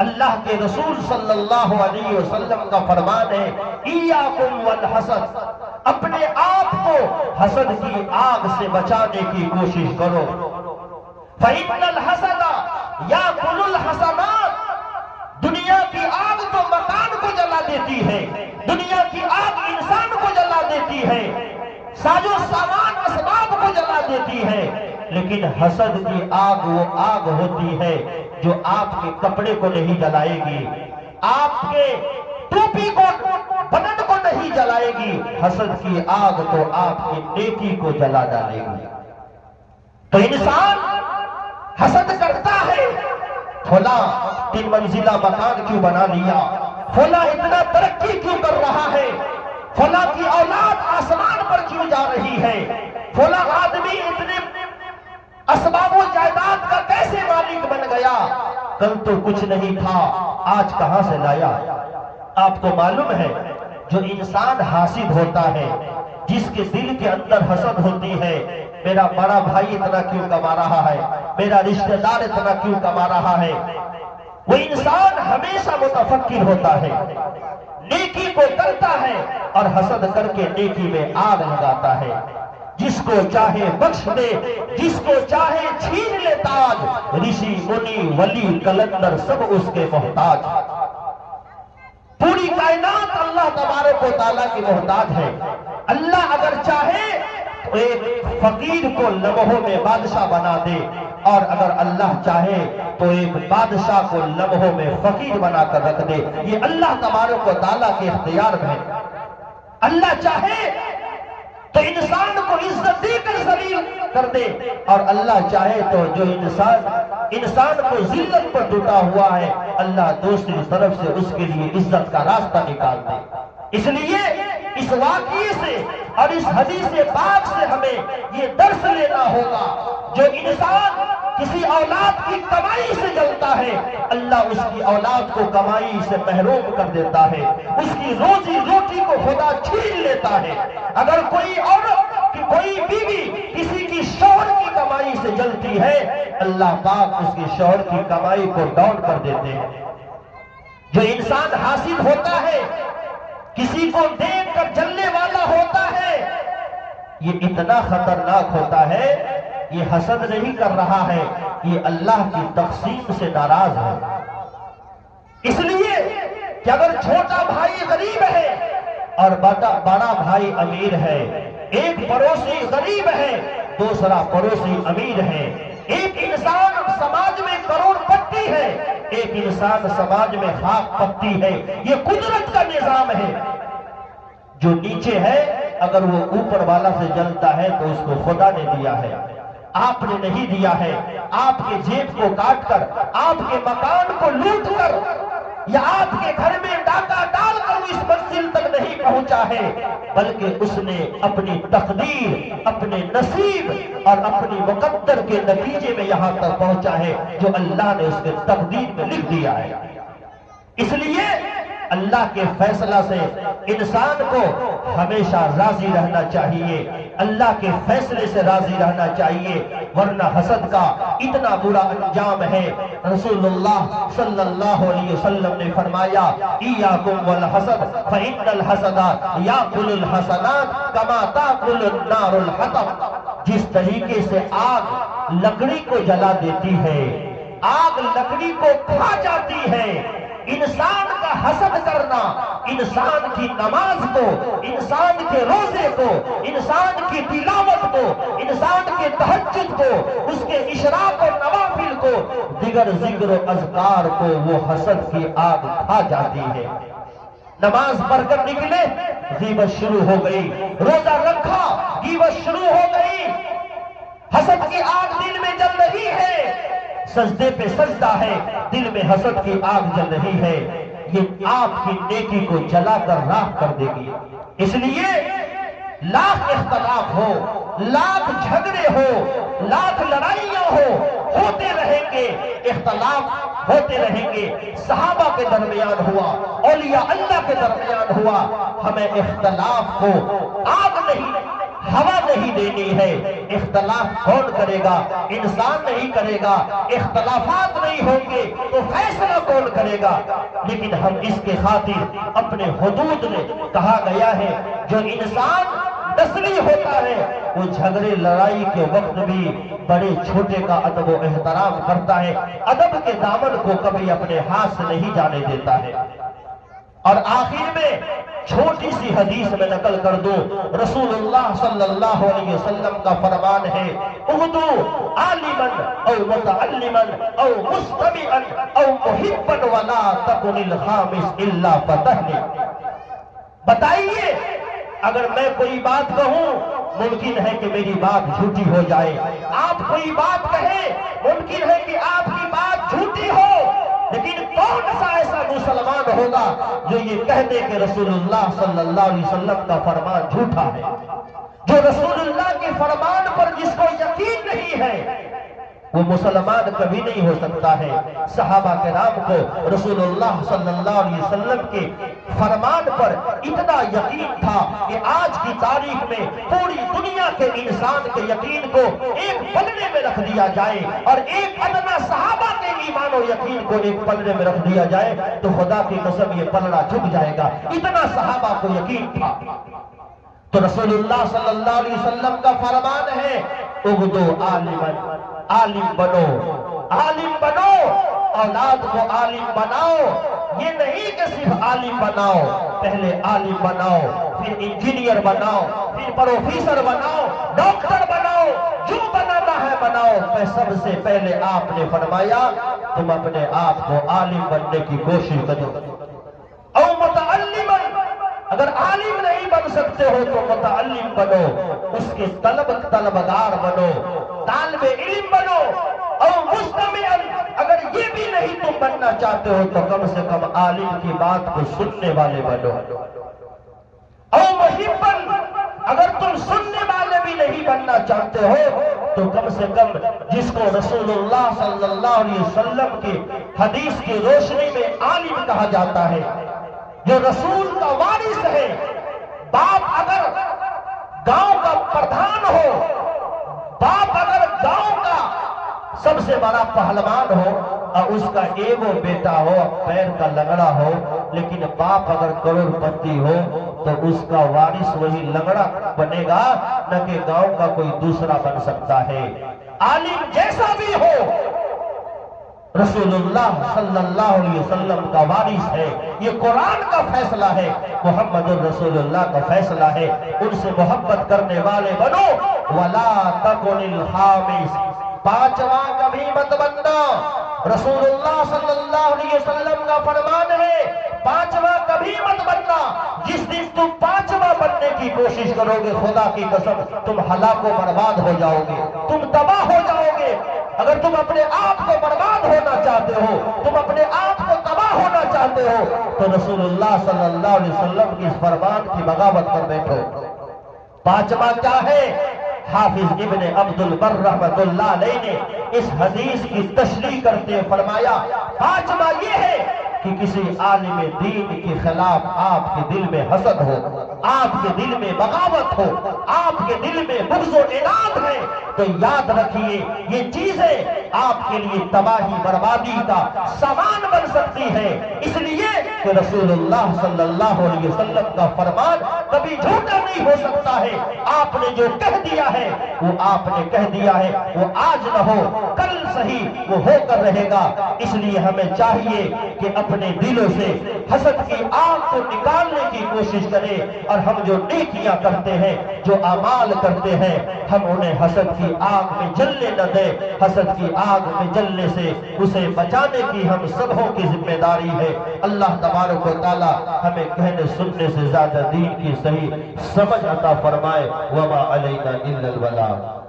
اللہ کے رسول صلی اللہ علیہ وسلم کا فرمان ہے ایاکم والحسد، اپنے آپ کو حسد کی آگ سے بچانے کی کوشش کرو۔ فإن الحسد یاکل الحسنات، دنیا کی آگ تو مکان کو جلا دیتی ہے، دنیا کی آگ انسان کو جلا دیتی ہے، ساز و سامان اسباب کو جلا دیتی ہے، لیکن حسد کی آگ وہ آگ ہوتی ہے جو آپ کے کپڑے کو نہیں جلائے گی، آپ کے ٹوپی کو، بدن کو نہیں جلائے گی، حسد کی آگ تو آپ کی نیکی کو جلا ڈالے گی۔ تو انسان حسد کرتا ہے، فلاں 3 منزلہ مکان کیوں بنا لیا، فلاں اتنا ترقی کیوں کر رہا ہے، فلاں کی اولاد آسمان پر کیوں جا رہی ہے، فلاں آدمی اتنے اسباب و جائیداد کا کیسے مالک بن گیا، کل تو کچھ نہیں تھا آج کہاں سے لایا۔ آپ کو معلوم ہے جو انسان حاسد ہوتا ہے، جس کے دل کے اندر حسد ہوتی ہے، میرا بڑا بھائی اتنا کیوں کما رہا ہے، میرا رشتہ دار اتنا کیوں کما رہا ہے، وہ انسان ہمیشہ متفکر ہوتا ہے، نیکی کو کرتا ہے اور حسد کر کے نیکی میں آگ لگاتا ہے۔ جس کو چاہے بخش دے، جس کو چاہے چھین لے تاج، رشی منی ولی کلندر سب اس کے محتاج۔ پوری کائنات اللہ تبارک و تعالیٰ کی محتاج ہے۔ اللہ اگر چاہے تو ایک فقیر کو لمحوں میں بادشاہ بنا دے، اور اگر اللہ چاہے تو ایک بادشاہ کو لمحوں میں فقیر بنا کر رکھ دے۔ یہ اللہ تبارک و تعالیٰ کے اختیار میں۔ اللہ چاہے تو انسان کو عزت دے کر ذلیل کر دے، اور اللہ چاہے تو جو انسان کو ذلت پر ڈوٹا ہوا ہے، اللہ دوسری طرف سے اس کے لیے عزت کا راستہ نکال دے۔ اس لیے اس واقعے سے اور اس حدیث پاک سے ہمیں یہ درس لینا ہوگا، جو انسان کسی اولاد کی کمائی سے جلتا ہے، اللہ اس کی اولاد کو کمائی سے محروم کر دیتا ہے، اس کی روزی روٹی کو خدا چھین لیتا ہے۔ اگر کوئی عورت، کوئی بیوی کسی کی شوہر کی کمائی سے جلتی ہے، اللہ پاک اس کی شوہر کی کمائی کو ڈاؤن کر دیتے ہیں۔ جو انسان حاسد ہوتا ہے، کسی کو دیکھ کر جلنے والا ہوتا ہے، یہ اتنا خطرناک ہوتا ہے، یہ حسد نہیں کر رہا ہے، یہ اللہ کی تقسیم سے ناراض ہے۔ اس لیے کہ اگر چھوٹا بھائی غریب ہے اور بڑا بھائی امیر ہے، ایک پڑوسی غریب ہے، دوسرا پڑوسی امیر ہے، ایک انسان سماج میں کروڑ پتی ہے، ایک انسان سماج میں خاک پتی ہے، یہ قدرت کا نظام ہے۔ جو نیچے ہے اگر وہ اوپر والا سے جلتا ہے تو اس کو خدا نے دیا ہے، آپ نے نہیں دیا ہے۔ آپ کے جیب کو کاٹ کر، آپ کے مکان کو لوٹ کر، یا آپ کے گھر میں ڈاکہ ڈال کر وہ اس منزل تک نہیں پہنچا ہے، بلکہ اس نے اپنی تقدیر، اپنے نصیب اور اپنی مقدر کے نتیجے میں یہاں تک پہنچا ہے جو اللہ نے اس کے تقدیر میں لکھ دیا ہے۔ اس لیے اللہ کے فیصلہ سے انسان کو ہمیشہ راضی رہنا چاہیے، اللہ کے فیصلے سے راضی رہنا چاہیے، ورنہ حسد کا اتنا برا انجام ہے۔ رسول اللہ صلی اللہ علیہ وسلم نے فرمایا ایاکم والحسد فإن الحسد یاکل الحسنات کما تاکل النار الحطب۔ جس طریقے سے آگ لکڑی کو جلا دیتی ہے، آگ لکڑی کو کھا جاتی ہے، انسان کا حسد کرنا انسان کی نماز کو، انسان کے روزے کو، انسان کی تلاوت کو، انسان کے تہجد کو، اس کے اشراق و نوافل کو، دیگر ذکر و اذکار کو وہ حسد کی آگ کھا جاتی ہے۔ نماز پڑھ کر نکلے، غیبت شروع ہو گئی، روزہ رکھا، غیبت شروع ہو گئی، حسد کی آگ دل میں جل رہی ہے، سجدے پہ سجدہ ہے، دل میں حسد کی آگ جل رہی ہے، یہ آپ کی نیکی کو جلا کر راکھ کر دے گی۔ اس لیے لاکھ اختلاف ہو، لاکھ جھگڑے ہو، لاکھ لڑائیاں ہوتے رہیں گے، اختلاف ہوتے رہیں گے۔ صحابہ کے درمیان ہوا، اولیاء اللہ کے درمیان ہوا، ہمیں اختلاف کو آگ نہیں، ہوا نہیں دینی ہے۔ اختلاف کون کرے گا؟ انسان نہیں کرے گا۔ اختلافات نہیں ہوں گے تو فیصلہ کون کرے گا؟ لیکن ہم اس کے خاطر اپنے حدود میں کہا گیا ہے جو انسان نسلی ہوتا ہے وہ جھگڑے لڑائی کے وقت بھی بڑے چھوٹے کا ادب و احترام کرتا ہے، ادب کے دامن کو کبھی اپنے ہاتھ سے نہیں جانے دیتا ہے۔ اور آخر میں چھوٹی سی حدیث میں نقل کر دوں، رسول اللہ صلی اللہ علیہ وسلم کا فرمان ہے، اغدو عالما او متعلما او مستمعا او محبا ولا تکن الخامس الا فتحنی۔ بتائیے اگر میں کوئی بات کہوں ممکن ہے کہ میری بات جھوٹی ہو جائے، آپ کوئی بات کہیں ممکن ہے کہ آپ کی بات جھوٹی ہو، لیکن کون سا ایسا مسلمان ہوگا جو یہ کہہ دے کہ رسول اللہ صلی اللہ علیہ وسلم کا فرمان جھوٹا ہے؟ جو رسول اللہ کے فرمان پر جس کو یقین نہیں ہے وہ مسلمان کبھی نہیں ہو سکتا ہے۔ صحابہ کرام کو رسول اللہ صلی اللہ علیہ وسلم کے فرمان پر اتنا یقین تھا کہ آج کی تاریخ میں پوری دنیا کے انسان کے یقین کو ایک پلڑے میں رکھ دیا جائے اور ایک ادنا صحابہ کے ایمان و یقین کو ایک پلڑے میں رکھ دیا جائے تو خدا کی قسم یہ پلڑا جھک جائے گا، اتنا صحابہ کو یقین تھا۔ تو رسول اللہ صلی اللہ علیہ وسلم کا فرمان ہے، اغدو عالما، عالم بنو، عالم بنو، اولاد کو عالم بناؤ۔ یہ نہیں کہ صرف عالم بناؤ، پہلے عالم بناؤ، پھر انجینئر بناؤ، پھر پروفیسر بناؤ، ڈاکٹر بناؤ، جو بنانا ہے بناؤ۔ میں سب سے پہلے آپ نے فرمایا تم اپنے آپ کو عالم بننے کی کوشش کرو۔ او متعلما، اگر عالم نہیں بن سکتے ہو تو متعلم بنو، اس کے طلبگار بنو، طالب علم بنو۔ او مستمعا، اگر یہ بھی نہیں تم بننا چاہتے ہو تو کم سے کم عالم کی بات کو سننے والے بنو۔ او محبا، اگر تم سننے والے بھی نہیں بننا چاہتے ہو تو کم سے کم جس کو رسول اللہ صلی اللہ علیہ وسلم کی حدیث کی روشنی میں عالم کہا جاتا ہے، جو رسول کا وارث ہے۔ باپ اگر گاؤں کا پردھان ہو، باپ اگر گاؤں کا سب سے بڑا پہلوان ہو اور اس کا ایگو بیٹا ہو، پیر کا لنگڑا ہو، لیکن باپ اگر کروڑ پتی ہو تو اس کا وارث وہی لنگڑا بنے گا، نہ کہ گاؤں کا کوئی دوسرا بن سکتا ہے۔ عالم جیسا بھی ہو رسول اللہ صلی اللہ علیہ وسلم کا وارث ہے، یہ قرآن کا فیصلہ ہے، محمد الرسول اللہ کا فیصلہ ہے۔ ان سے محبت کرنے والے بنو، وَلَا تَكُنِ الْخَامِسِ، پانچواں کبھی مت بننا۔ رسول اللہ صلی اللہ علیہ وسلم کا فرمان ہے پانچواں کبھی مت بننا۔ جس دن تم پانچواں بننے کی کوشش کرو گے خدا کی قسم تم ہلاک و برباد ہو جاؤ گے، تم تباہ ہو جاؤ گے۔ اگر تم اپنے آپ کو برباد ہونا چاہتے ہو، تم اپنے آپ کو تباہ ہونا چاہتے ہو تو رسول اللہ صلی اللہ علیہ وسلم کی اس فرمان کی بغاوت کر بیٹھو۔ پانچواں کیا ہے؟ حافظ ابن عبد البر رحمۃ اللہ علیہ نے اس حدیث کی تشریح کرتے فرمایا پانچواں یہ ہے کہ کسی عالم دین کے خلاف آپ کے دل میں حسد ہو، آپ کے دل میں بغاوت ہو، آپ کے دل میں بغض و عناد ہے تو یاد رکھیے یہ چیزیں آپ کے لیے تباہی بربادی کا سامان بن سکتی ہے۔ اس لیے کہ رسول اللہ صلی اللہ علیہ وسلم کا فرمان کبھی جھوٹا نہیں ہو سکتا ہے۔ آپ نے جو کہہ دیا ہے وہ آپ نے کہہ دیا ہے، وہ آج نہ ہو کل صحیح وہ ہو کر رہے گا۔ اس لیے ہمیں چاہیے کہ اپنے دلوں سے حسد کی آگ کو نکالنے کی کوشش کریں اور ہم جو نیکیاں کرتے ہیں، جو اعمال کرتے ہیں، ہم انہیں حسد کی آگ میں جلنے نہ دیں۔ حسد کی آگ میں جلنے سے اسے بچانے کی ہم سبوں کی ذمہ داری ہے۔ اللہ تبارک و تعالی ہمیں کہنے سننے سے زیادہ دین کی صحیح سمجھ عطا فرمائے۔ وما علینا الا البلاغ۔